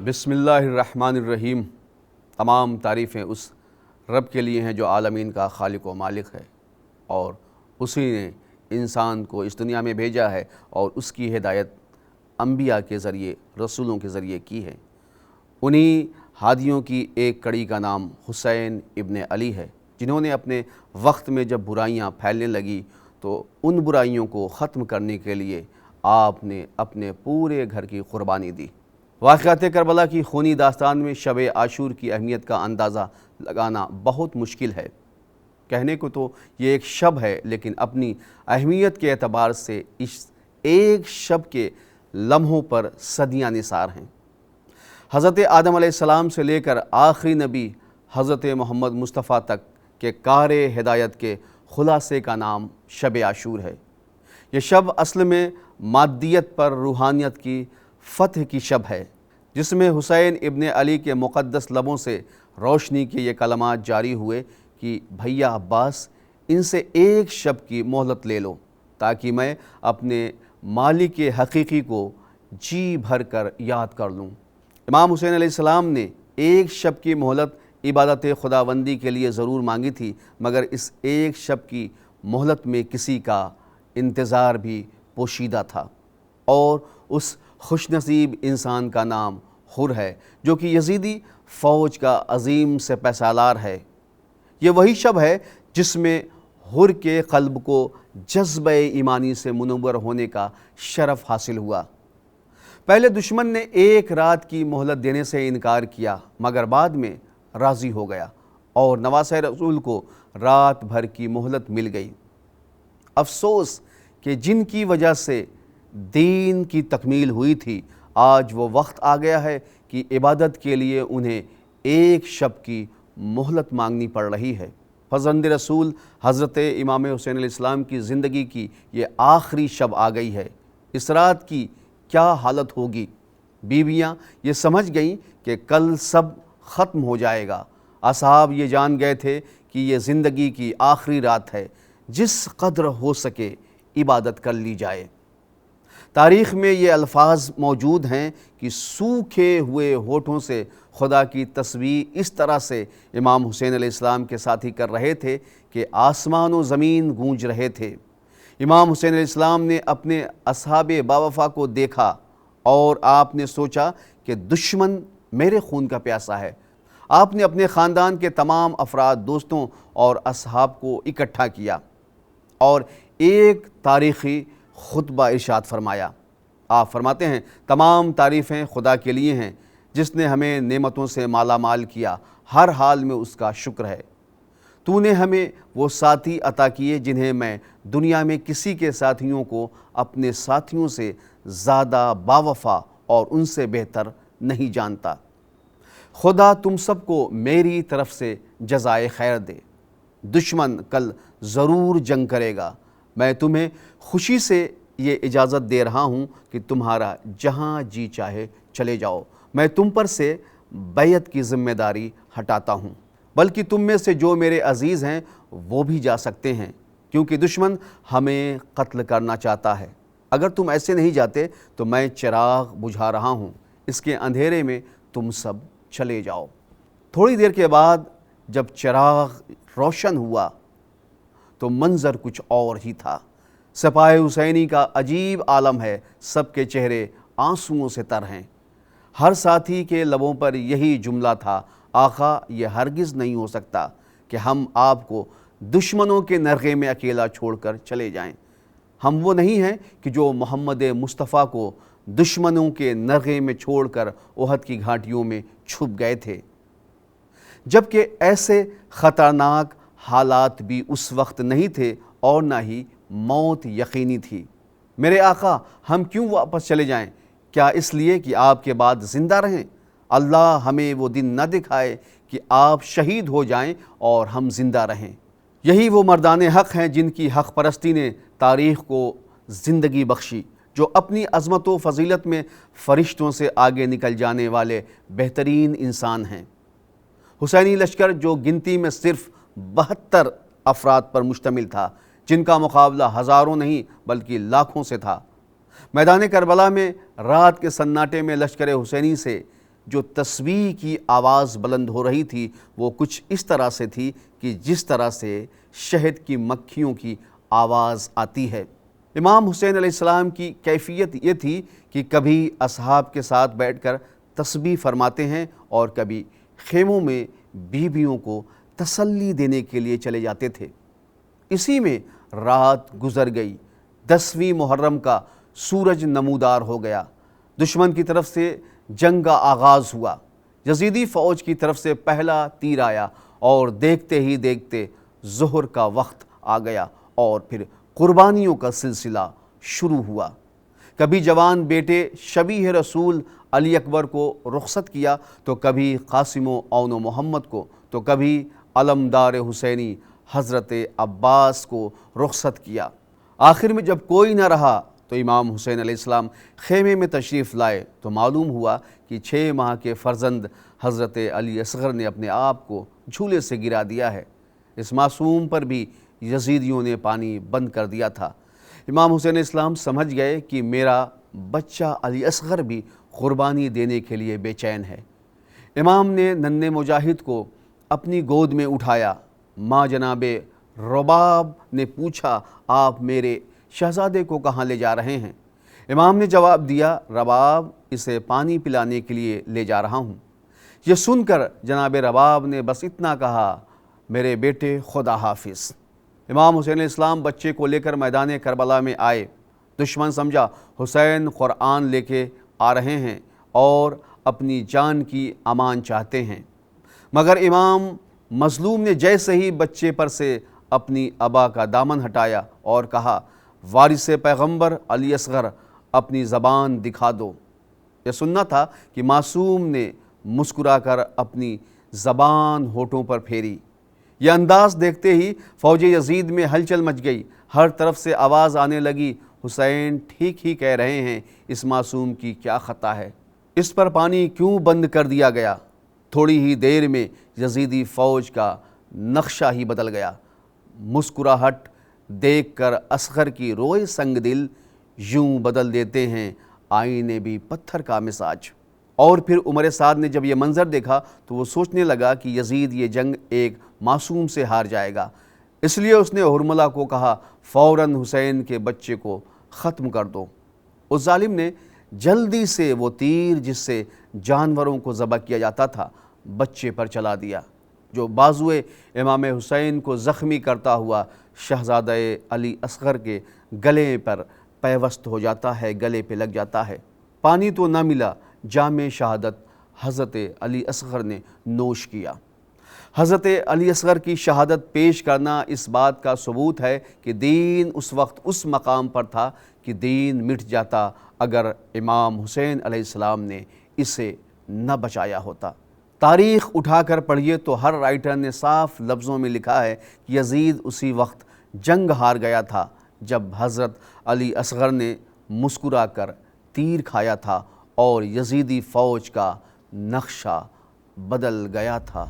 بسم اللہ الرحمن الرحیم۔ تمام تعریفیں اس رب کے لیے ہیں جو عالمین کا خالق و مالک ہے، اور اسی نے انسان کو اس دنیا میں بھیجا ہے اور اس کی ہدایت انبیاء کے ذریعے، رسولوں کے ذریعے کی ہے۔ انہی ہادیوں کی ایک کڑی کا نام حسین ابن علی ہے، جنہوں نے اپنے وقت میں جب برائیاں پھیلنے لگی تو ان برائیوں کو ختم کرنے کے لیے آپ نے اپنے پورے گھر کی قربانی دی۔ واقعات کربلا کی خونی داستان میں شب عاشور کی اہمیت کا اندازہ لگانا بہت مشکل ہے۔ کہنے کو تو یہ ایک شب ہے، لیکن اپنی اہمیت کے اعتبار سے اس ایک شب کے لمحوں پر صدیاں نثار ہیں۔ حضرت آدم علیہ السلام سے لے کر آخری نبی حضرت محمد مصطفیٰ تک کے کار ہدایت کے خلاصے کا نام شب عاشور ہے۔ یہ شب اصل میں مادیت پر روحانیت کی فتح کی شب ہے، جس میں حسین ابن علی کے مقدس لبوں سے روشنی کے یہ کلمات جاری ہوئے کہ بھیا عباس، ان سے ایک شب کی مہلت لے لو تاکہ میں اپنے مالک حقیقی کو جی بھر کر یاد کر لوں۔ امام حسین علیہ السلام نے ایک شب کی مہلت عبادت خداوندی کے لیے ضرور مانگی تھی، مگر اس ایک شب کی مہلت میں کسی کا انتظار بھی پوشیدہ تھا، اور اس خوش نصیب انسان کا نام حر ہے، جو کہ یزیدی فوج کا عظیم سپہ سالار ہے۔ یہ وہی شب ہے جس میں حر کے قلب کو جذبہ ایمانی سے منور ہونے کا شرف حاصل ہوا۔ پہلے دشمن نے ایک رات کی مہلت دینے سے انکار کیا، مگر بعد میں راضی ہو گیا اور نواسہ رسول کو رات بھر کی مہلت مل گئی۔ افسوس کہ جن کی وجہ سے دین کی تکمیل ہوئی تھی، آج وہ وقت آ گیا ہے کہ عبادت کے لیے انہیں ایک شب کی مہلت مانگنی پڑ رہی ہے۔ فرزند رسول حضرت امام حسین علیہ السلام کی زندگی کی یہ آخری شب آ گئی ہے۔ اس رات کی کیا حالت ہوگی؟ بیویاں یہ سمجھ گئیں کہ کل سب ختم ہو جائے گا۔ اصحاب یہ جان گئے تھے کہ یہ زندگی کی آخری رات ہے، جس قدر ہو سکے عبادت کر لی جائے۔ تاریخ میں یہ الفاظ موجود ہیں کہ سوکھے ہوئے ہونٹوں سے خدا کی تسبیح اس طرح سے امام حسین علیہ السلام کے ساتھی کر رہے تھے کہ آسمان و زمین گونج رہے تھے۔ امام حسین علیہ السلام نے اپنے اصحاب باوفا کو دیکھا اور آپ نے سوچا کہ دشمن میرے خون کا پیاسا ہے۔ آپ نے اپنے خاندان کے تمام افراد، دوستوں اور اصحاب کو اکٹھا کیا اور ایک تاریخی خطبہ ارشاد فرمایا۔ آپ فرماتے ہیں، تمام تعریفیں خدا کے لیے ہیں جس نے ہمیں نعمتوں سے مالا مال کیا، ہر حال میں اس کا شکر ہے۔ تو نے ہمیں وہ ساتھی عطا کیے جنہیں میں دنیا میں کسی کے ساتھیوں کو اپنے ساتھیوں سے زیادہ باوفا اور ان سے بہتر نہیں جانتا۔ خدا تم سب کو میری طرف سے جزائے خیر دے۔ دشمن کل ضرور جنگ کرے گا۔ میں تمہیں خوشی سے یہ اجازت دے رہا ہوں کہ تمہارا جہاں جی چاہے چلے جاؤ۔ میں تم پر سے بیعت کی ذمہ داری ہٹاتا ہوں، بلکہ تم میں سے جو میرے عزیز ہیں وہ بھی جا سکتے ہیں، کیونکہ دشمن ہمیں قتل کرنا چاہتا ہے۔ اگر تم ایسے نہیں جاتے تو میں چراغ بجھا رہا ہوں، اس کے اندھیرے میں تم سب چلے جاؤ۔ تھوڑی دیر کے بعد جب چراغ روشن ہوا تو منظر کچھ اور ہی تھا۔ سپاہ حسینی کا عجیب عالم ہے، سب کے چہرے آنسوؤں سے تر ہیں۔ ہر ساتھی کے لبوں پر یہی جملہ تھا، آقا یہ ہرگز نہیں ہو سکتا کہ ہم آپ کو دشمنوں کے نرغے میں اکیلا چھوڑ کر چلے جائیں۔ ہم وہ نہیں ہیں کہ جو محمد مصطفیٰ کو دشمنوں کے نرغے میں چھوڑ کر احد کی گھاٹیوں میں چھپ گئے تھے، جبکہ ایسے خطرناک حالات بھی اس وقت نہیں تھے اور نہ ہی موت یقینی تھی۔ میرے آقا، ہم کیوں واپس چلے جائیں؟ کیا اس لیے کہ آپ کے بعد زندہ رہیں؟ اللہ ہمیں وہ دن نہ دکھائے کہ آپ شہید ہو جائیں اور ہم زندہ رہیں۔ یہی وہ مردان حق ہیں جن کی حق پرستی نے تاریخ کو زندگی بخشی، جو اپنی عظمت و فضیلت میں فرشتوں سے آگے نکل جانے والے بہترین انسان ہیں۔ حسینی لشکر جو گنتی میں صرف 72 افراد پر مشتمل تھا، جن کا مقابلہ ہزاروں نہیں بلکہ لاکھوں سے تھا۔ میدان کربلا میں رات کے سناٹے میں لشکر حسینی سے جو تسبیح کی آواز بلند ہو رہی تھی وہ کچھ اس طرح سے تھی کہ جس طرح سے شہد کی مکھیوں کی آواز آتی ہے۔ امام حسین علیہ السلام کی کیفیت یہ تھی کہ کبھی اصحاب کے ساتھ بیٹھ کر تسبیح فرماتے ہیں اور کبھی خیموں میں بیویوں کو تسلی دینے کے لیے چلے جاتے تھے۔ اسی میں رات گزر گئی۔ 10ویں محرم کا سورج نمودار ہو گیا۔ دشمن کی طرف سے جنگ کا آغاز ہوا۔ یزیدی فوج کی طرف سے پہلا تیر آیا اور دیکھتے ہی دیکھتے ظہر کا وقت آ گیا اور پھر قربانیوں کا سلسلہ شروع ہوا۔ کبھی جوان بیٹے شبیہ رسول علی اکبر کو رخصت کیا تو کبھی قاسم و اون و محمد کو، تو کبھی علمدار حسینی حضرت عباس کو رخصت کیا۔ آخر میں جب کوئی نہ رہا تو امام حسین علیہ السلام خیمے میں تشریف لائے تو معلوم ہوا کہ 6 ماہ کے فرزند حضرت علی اصغر نے اپنے آپ کو جھولے سے گرا دیا ہے۔ اس معصوم پر بھی یزیدیوں نے پانی بند کر دیا تھا۔ امام حسین علیہ السلام سمجھ گئے کہ میرا بچہ علی اصغر بھی قربانی دینے کے لیے بے چین ہے۔ امام نے ننھے مجاہد کو اپنی گود میں اٹھایا۔ ماں جناب رباب نے پوچھا، آپ میرے شہزادے کو کہاں لے جا رہے ہیں؟ امام نے جواب دیا، رباب اسے پانی پلانے کے لیے لے جا رہا ہوں۔ یہ سن کر جناب رباب نے بس اتنا کہا، میرے بیٹے خدا حافظ۔ امام حسین علیہ السلام بچے کو لے کر میدان کربلا میں آئے۔ دشمن سمجھا حسین قرآن لے کے آ رہے ہیں اور اپنی جان کی امان چاہتے ہیں، مگر امام مظلوم نے جیسے ہی بچے پر سے اپنی ابا کا دامن ہٹایا اور کہا، وارث پیغمبر علی اصغر اپنی زبان دکھا دو۔ یہ سننا تھا کہ معصوم نے مسکرا کر اپنی زبان ہونٹوں پر پھیری۔ یہ انداز دیکھتے ہی فوج یزید میں ہلچل مچ گئی۔ ہر طرف سے آواز آنے لگی، حسین ٹھیک ہی کہہ رہے ہیں، اس معصوم کی کیا خطا ہے، اس پر پانی کیوں بند کر دیا گیا؟ تھوڑی ہی دیر میں یزیدی فوج کا نقشہ ہی بدل گیا۔ مسکراہٹ دیکھ کر اصغر کی روئے سنگ دل، یوں بدل دیتے ہیں آئینے بھی پتھر کا مزاج۔ اور پھر عمر سعد نے جب یہ منظر دیکھا تو وہ سوچنے لگا کہ یزید یہ جنگ ایک معصوم سے ہار جائے گا، اس لیے اس نے حرملہ کو کہا، فوراً حسین کے بچے کو ختم کر دو۔ اس ظالم نے جلدی سے وہ تیر جس سے جانوروں کو ذبح کیا جاتا تھا بچے پر چلا دیا، جو بازوئے امام حسین کو زخمی کرتا ہوا شہزادہ علی اصغر کے گلے پر پیوست ہو جاتا ہے، گلے پہ لگ جاتا ہے۔ پانی تو نہ ملا، جام شہادت حضرت علی اصغر نے نوش کیا۔ حضرت علی اصغر کی شہادت پیش کرنا اس بات کا ثبوت ہے کہ دین اس وقت اس مقام پر تھا کہ دین مٹ جاتا اگر امام حسین علیہ السلام نے اسے نہ بچایا ہوتا۔ تاریخ اٹھا کر پڑھیے تو ہر رائٹر نے صاف لفظوں میں لکھا ہے کہ یزید اسی وقت جنگ ہار گیا تھا جب حضرت علی اصغر نے مسکرا کر تیر کھایا تھا اور یزیدی فوج کا نقشہ بدل گیا تھا۔